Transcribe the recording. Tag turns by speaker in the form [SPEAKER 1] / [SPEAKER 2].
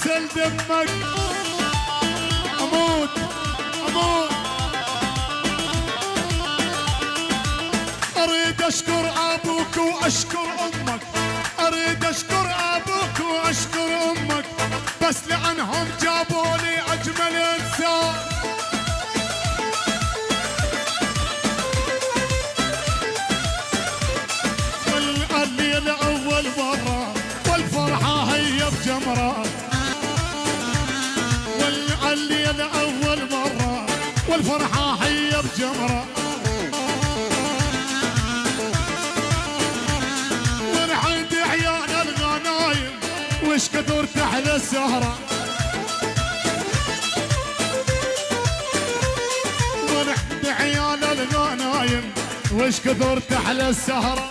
[SPEAKER 1] يغسل دمك. اموت اموت. اريد اشكر ابوك واشكر امك، اريد اشكر ابوك واشكر امك، بس لانهم جابوا لي اجمل انسان. والليله اول مره والفرحه هي بجمره، والليله اول مره والفرحه هي بجمره. ونحيد عيال الغنايم وش كثر تحلى السهره، ونحيد عيال الغنايم وش كثر تحلى السهره.